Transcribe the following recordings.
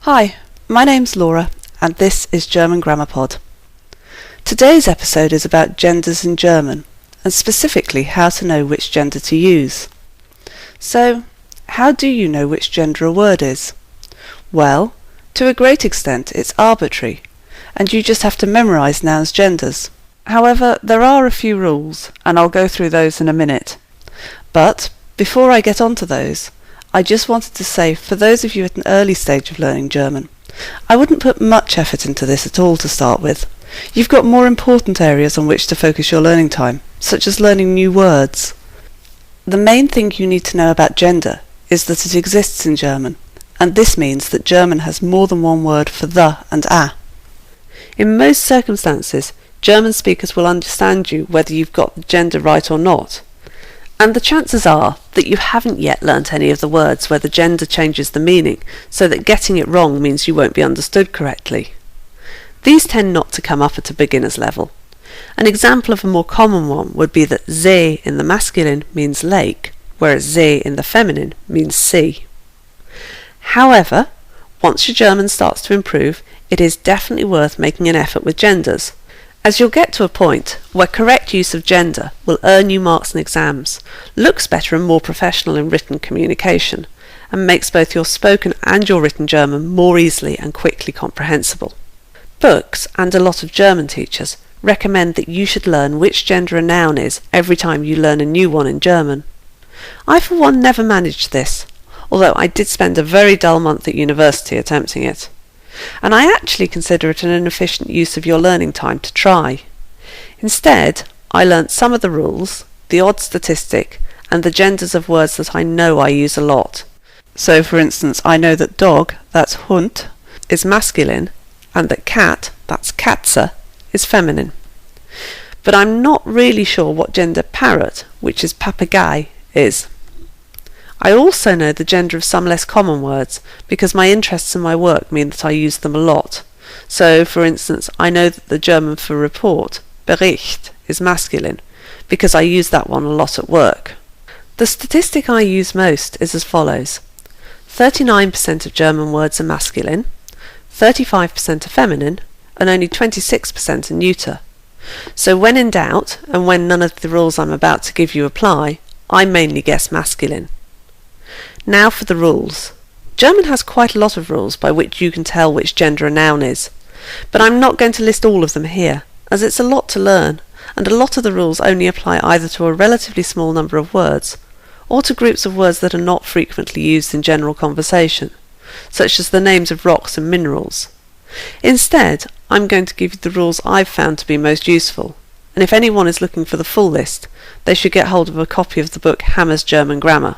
Hi, my name's Laura and this is German Grammar Pod. Today's episode is about genders in German and specifically how to know which gender to use. So, how do you know which gender a word is? Well, to a great extent it's arbitrary and you just have to memorise nouns' genders. However, there are a few rules and I'll go through those in a minute. But before I get onto those, I just wanted to say, for those of you at an early stage of learning German, I wouldn't put much effort into this at all to start with. You've got more important areas on which to focus your learning time, such as learning new words. The main thing you need to know about gender is that it exists in German, and this means that German has more than one word for the and a. In most circumstances, German speakers will understand you whether you've got the gender right or not. And the chances are that you haven't yet learnt any of the words where the gender changes the meaning, so that getting it wrong means you won't be understood correctly. These tend not to come up at a beginner's level. An example of a more common one would be that See in the masculine means lake, whereas See in the feminine means sea. However, once your German starts to improve, it is definitely worth making an effort with genders, as you'll get to a point where correct use of gender will earn you marks in exams, looks better and more professional in written communication, and makes both your spoken and your written German more easily and quickly comprehensible. Books and a lot of German teachers recommend that you should learn which gender a noun is every time you learn a new one in German. I for one never managed this, although I did spend a very dull month at university attempting it. And I actually consider it an inefficient use of your learning time to try. Instead, I learnt some of the rules, the odd statistic, and the genders of words that I know I use a lot. So for instance, I know that dog, that's Hund, is masculine, and that cat, that's Katze, is feminine. But I'm not really sure what gender parrot, which is Papagei, is. I also know the gender of some less common words, because my interests in my work mean that I use them a lot. So, for instance, I know that the German for report, Bericht, is masculine, because I use that one a lot at work. The statistic I use most is as follows. 39% of German words are masculine, 35% are feminine, and only 26% are neuter. So when in doubt, and when none of the rules I'm about to give you apply, I mainly guess masculine. Now for the rules. German has quite a lot of rules by which you can tell which gender a noun is, but I'm not going to list all of them here, as it's a lot to learn, and a lot of the rules only apply either to a relatively small number of words, or to groups of words that are not frequently used in general conversation, such as the names of rocks and minerals. Instead, I'm going to give you the rules I've found to be most useful, and if anyone is looking for the full list, they should get hold of a copy of the book Hammer's German Grammar.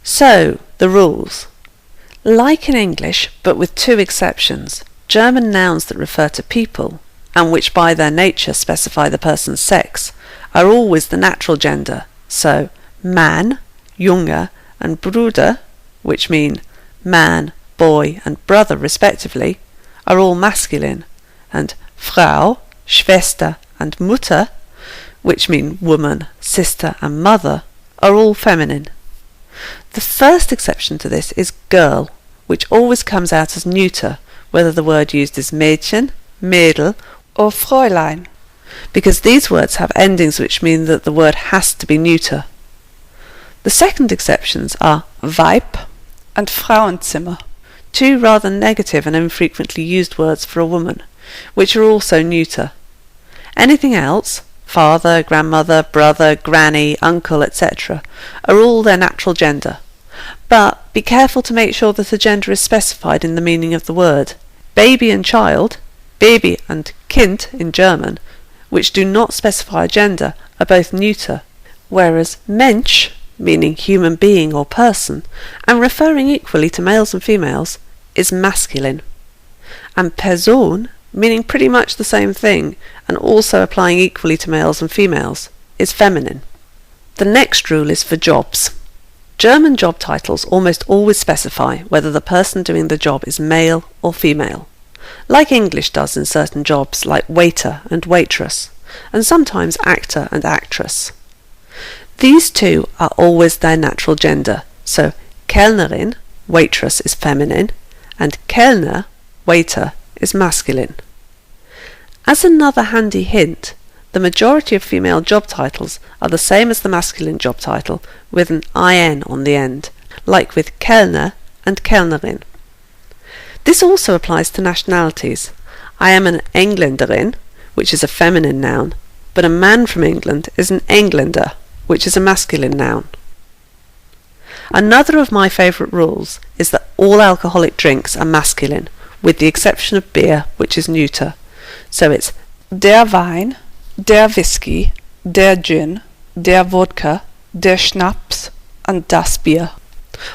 So, the rules. Like in English, but with two exceptions, German nouns that refer to people, and which by their nature specify the person's sex, are always the natural gender, so man, Junge, and Bruder, which mean man, boy, and brother respectively, are all masculine, and Frau, Schwester, and Mutter, which mean woman, sister, and mother, are all feminine. The first exception to this is girl, which always comes out as neuter, whether the word used is Mädchen, Mädel, or Fräulein, because these words have endings which mean that the word has to be neuter. The second exceptions are Weib and Frauenzimmer, two rather negative and infrequently used words for a woman, which are also neuter. Anything else, father, grandmother, brother, granny, uncle, etc., are all their natural gender. But be careful to make sure that the gender is specified in the meaning of the word. Baby and child, Baby and Kind in German, which do not specify a gender, are both neuter, whereas Mensch, meaning human being or person, and referring equally to males and females, is masculine. And Person, meaning pretty much the same thing, and also applying equally to males and females, is feminine. The next rule is for jobs. German job titles almost always specify whether the person doing the job is male or female, like English does in certain jobs like waiter and waitress, and sometimes actor and actress. These two are always their natural gender, so Kellnerin, waitress, is feminine, and Kellner, waiter, is masculine. As another handy hint, the majority of female job titles are the same as the masculine job title with an IN on the end, like with Kellner and Kellnerin. This also applies to nationalities. I am an Engländerin, which is a feminine noun, but a man from England is an Engländer, which is a masculine noun. Another of my favourite rules is that all alcoholic drinks are masculine, with the exception of beer, which is neuter. So it's der Wein, der Whisky, der Gin, der Vodka, der Schnaps, and das Bier.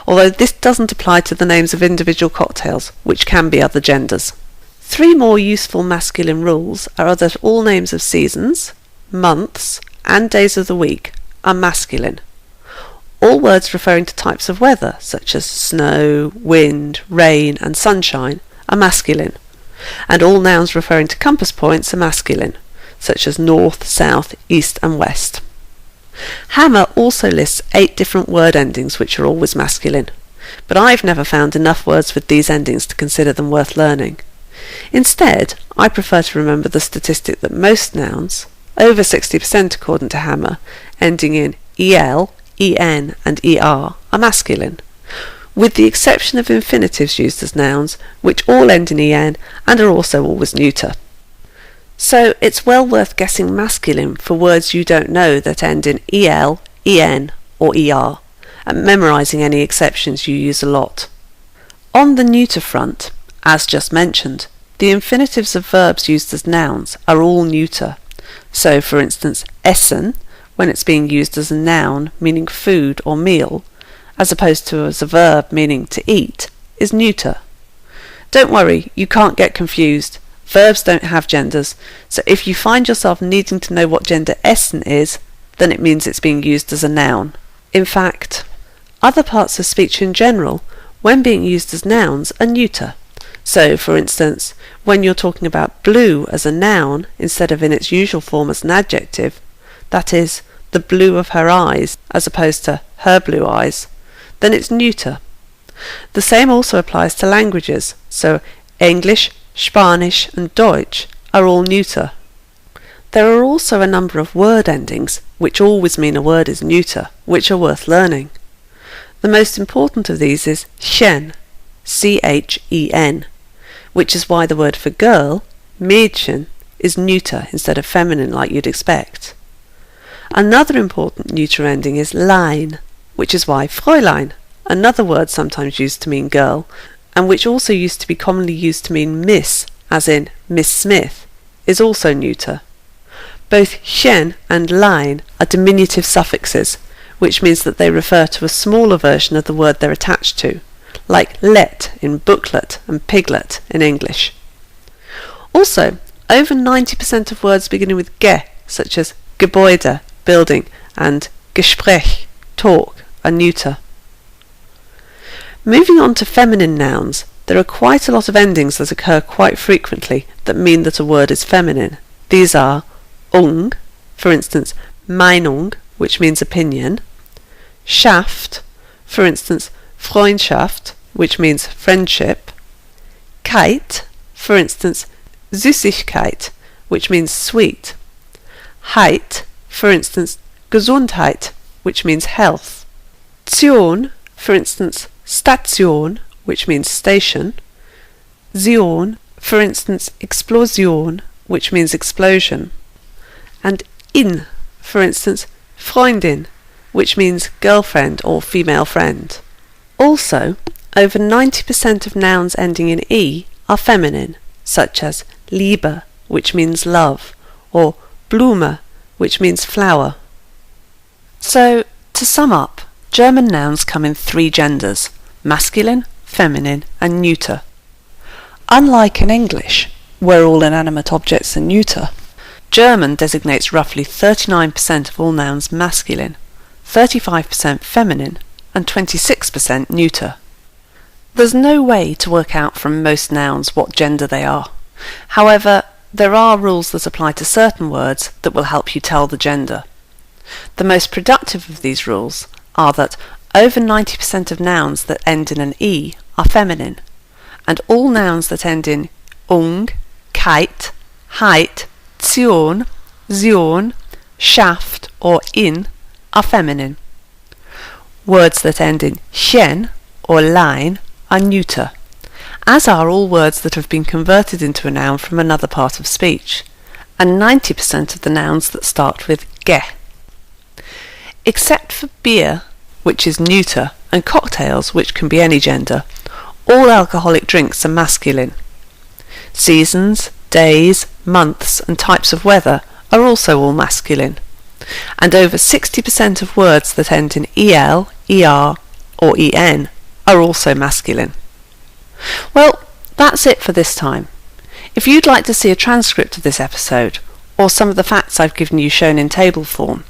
Although this doesn't apply to the names of individual cocktails, which can be other genders. 3 more useful masculine rules are that all names of seasons, months, and days of the week are masculine. All words referring to types of weather, such as snow, wind, rain, and sunshine, are masculine, and all nouns referring to compass points are masculine, such as north, south, east, and west. Hammer also lists 8 different word endings which are always masculine, but I've never found enough words with these endings to consider them worth learning. Instead, I prefer to remember the statistic that most nouns, over 60% according to Hammer, ending in EL, EN and ER, are masculine, with the exception of infinitives used as nouns, which all end in EN and are also always neuter. So it's well worth guessing masculine for words you don't know that end in EL, EN or ER, and memorising any exceptions you use a lot. On the neuter front, as just mentioned, the infinitives of verbs used as nouns are all neuter. So, for instance, essen, when it's being used as a noun meaning food or meal, as opposed to as a verb meaning to eat, is neuter. Don't worry, you can't get confused. Verbs don't have genders, so if you find yourself needing to know what gender essen is, then it means it's being used as a noun. In fact, other parts of speech in general, when being used as nouns, are neuter. So, for instance, when you're talking about blue as a noun instead of in its usual form as an adjective, that is, the blue of her eyes as opposed to her blue eyes, then it's neuter. The same also applies to languages, so English, Spanish and Deutsch are all neuter. There are also a number of word endings, which always mean a word is neuter, which are worth learning. The most important of these is chen, C-H-E-N, which is why the word for girl, Mädchen, is neuter instead of feminine like you'd expect. Another important neuter ending is lein, which is why Fräulein, another word sometimes used to mean girl, and which also used to be commonly used to mean miss, as in Miss Smith, is also neuter. Both chen and lein are diminutive suffixes, which means that they refer to a smaller version of the word they're attached to, like let in booklet and piglet in English. Also, over 90% of words beginning with ge, such as Gebäude, building, and Gespräch, talk, are neuter. Moving on to feminine nouns, there are quite a lot of endings that occur quite frequently that mean that a word is feminine. These are ung, for instance, Meinung, which means opinion, Schaft, for instance, Freundschaft, which means friendship, Keit, for instance, Süßigkeit, which means sweet, Heit, for instance, Gesundheit, which means health, Zion, for instance, Station, which means station, Zion, for instance, Explosion, which means explosion, and in, for instance, Freundin, which means girlfriend or female friend. Also, over 90% of nouns ending in E are feminine, such as Liebe, which means love, or Blume, which means flower. So, to sum up, German nouns come in 3 genders: masculine, feminine, and neuter. Unlike in English, where all inanimate objects are neuter, German designates roughly 39% of all nouns masculine, 35% feminine, and 26% neuter. There's no way to work out from most nouns what gender they are. However, there are rules that apply to certain words that will help you tell the gender. The most productive of these rules are that over 90% of nouns that end in an E are feminine, and all nouns that end in ung, kite, height, tion, zion, shaft or in are feminine. Words that end in chen or line are neuter, as are all words that have been converted into a noun from another part of speech, and 90% of the nouns that start with ge. Except for beer, which is neuter, and cocktails, which can be any gender, all alcoholic drinks are masculine. Seasons, days, months, and types of weather are also all masculine, and over 60% of words that end in el, er, or en are also masculine. Well, that's it for this time. If you'd like to see a transcript of this episode, or some of the facts I've given you shown in table form,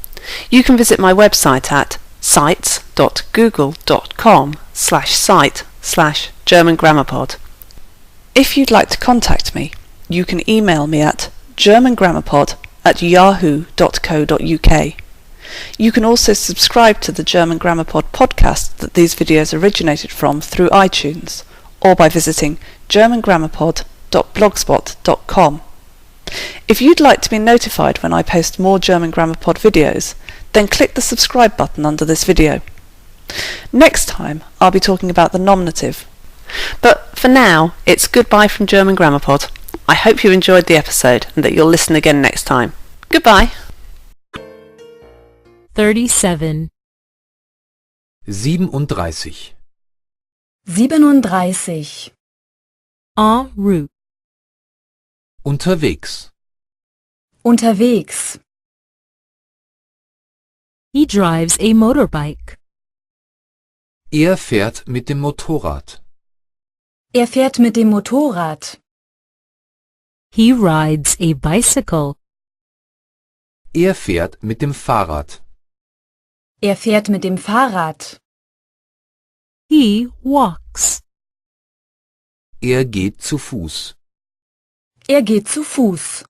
you can visit my website at sites.google.com/site/GermanGrammarPod. If you'd like to contact me, you can email me at germangrammarpod@yahoo.co.uk. You can also subscribe to the German Grammar Pod podcast that these videos originated from through iTunes, or by visiting germangrammarpod.blogspot.com. If you'd like to be notified when I post more German Grammar Pod videos, then click the subscribe button under this video. Next time I'll be talking about the nominative. But for now, it's goodbye from German Grammar Pod. I hope you enjoyed the episode and that you'll listen again next time. Goodbye. 37. 37. 37. En route. Unterwegs. Unterwegs. He drives a motorbike. Er fährt mit dem Motorrad. Er fährt mit dem Motorrad. He rides a bicycle. Er fährt mit dem Fahrrad. Er fährt mit dem Fahrrad. He walks. Er geht zu Fuß. Er geht zu Fuß.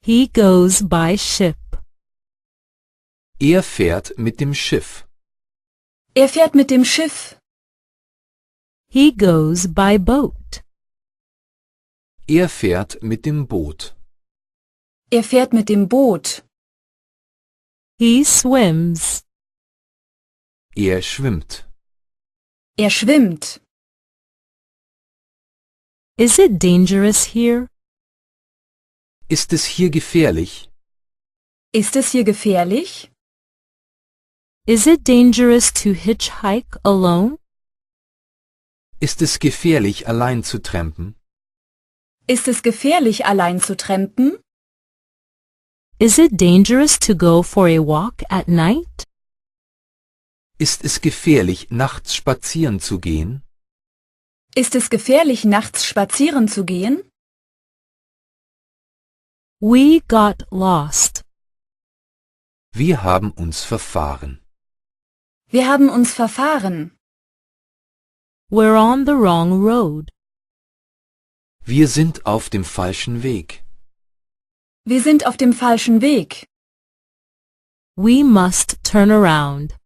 He goes by ship. Er fährt mit dem Schiff. Er fährt mit dem Schiff. He goes by boat. Er fährt mit dem Boot. Er fährt mit dem Boot. He swims. Er schwimmt. Er schwimmt. Is it dangerous here? Ist es hier gefährlich? Ist es hier gefährlich? Is it dangerous to hitchhike alone? Ist es gefährlich, allein zu trampen? Ist es gefährlich, allein zu trampen? Is it dangerous to go for a walk at night? Ist es gefährlich, nachts spazieren zu gehen? Ist es gefährlich, nachts spazieren zu gehen? We got lost. Wir haben uns verfahren. Wir haben uns verfahren. We're on the wrong road. Wir sind auf dem falschen Weg. Wir sind auf dem falschen Weg. We must turn around.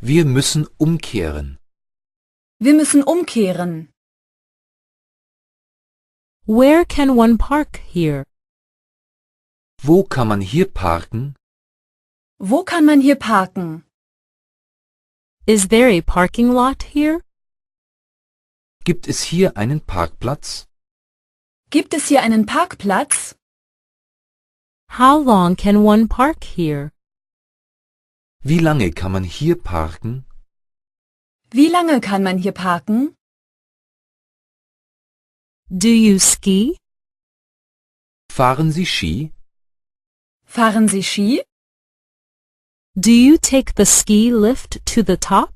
Wir müssen umkehren. Wir müssen umkehren. Where can one park here? Wo kann man hier parken? Wo kann man hier parken? Is there a parking lot here? Gibt es hier einen Parkplatz? Gibt es hier einen Parkplatz? How long can one park here? Wie lange kann man hier parken? Wie lange kann man hier parken? Do you ski? Fahren Sie Ski? Fahren Sie Ski? Do you take the ski lift to the top?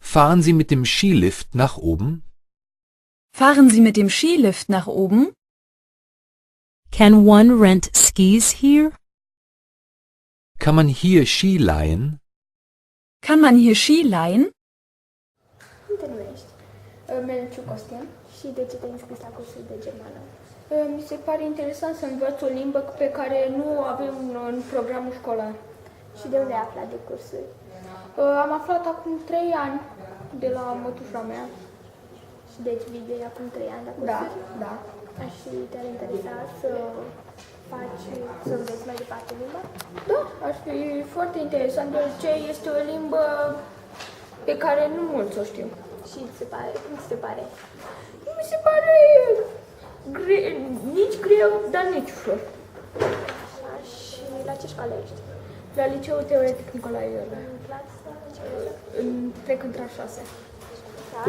Fahren Sie mit dem Skilift nach oben? Fahren Sie mit dem Skilift nach oben? Can one rent skis here? Kann man hier Ski leihen? Kann man hier Ski leihen? Cum te numești? Melciu Costian. Și de ce te-ai înscris la cursul de germană? Mi se pare interesant să învăț o limbă pe care nu o avem în programul școlar. Și de unde ai aflat de cursuri? Am aflat acum 3 ani de la mătușa mea. Și deci vii acum 3 ani la cursuri? Da. Și te-ar interesa să înveți mai departe limba? Da, aș fi foarte interesant, deoarece este o limbă pe care nu mulți o știu. Și cum ți se pare? Mi se pare nici greu, dar nici ușor. Așa, și la ce școală ești? La Liceul Teoretic Nicolae Iorga. În clasă? Trec între a 6.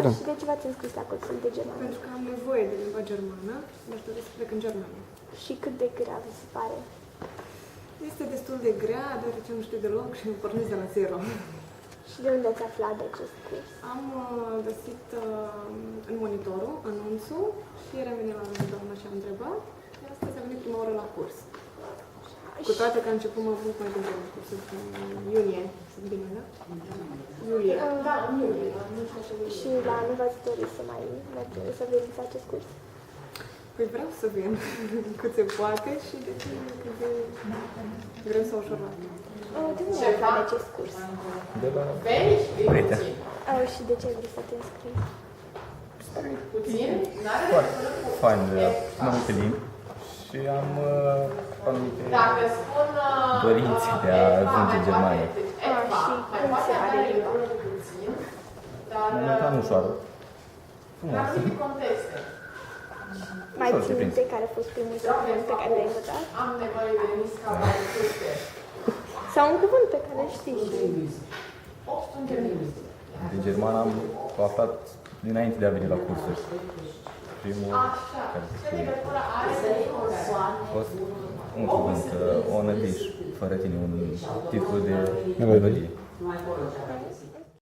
Da? Și de ce v-ați înscris la cursul de germană? Pentru că am nevoie de limba germană și mi-aș dori să plec în Germania. Și cât de grea vi se pare? Este destul de grea, deoarece nu știu deloc și pornesc de la zero. Și de unde ați aflat de acest curs? Am găsit în monitorul anunțul și eram venit la doamna și am întrebat. Și astăzi am venit prima oră la curs. Cu toate că a început mă mult mai devreme cursul în iunie, sunt bine, da? Iulie. Da, în iulie. Și la anul v-ați dori să mai mergeți, să veniți acest curs? Păi vreau să vin cât se poate și de ce vrem să ușor la De unde ai aflat de acest curs? De la prieteni. Și de ce ai vrut să te înscrii? Foarte fain de mai multe limbi și am anumite dorințe de a ajunge în Germania. Și cum se pare limba? Momentan ușoară. Frumoasă. Mai ții minte care a fost primul cuvânt pe care l-ai învățat? Sau un cuvânt pe care îl știi și... De germană am aflat dinainte de a veni la cursuri. Primul care se spune a fost un cuvânt, o nădiș, fără tine, un titlu de melodie.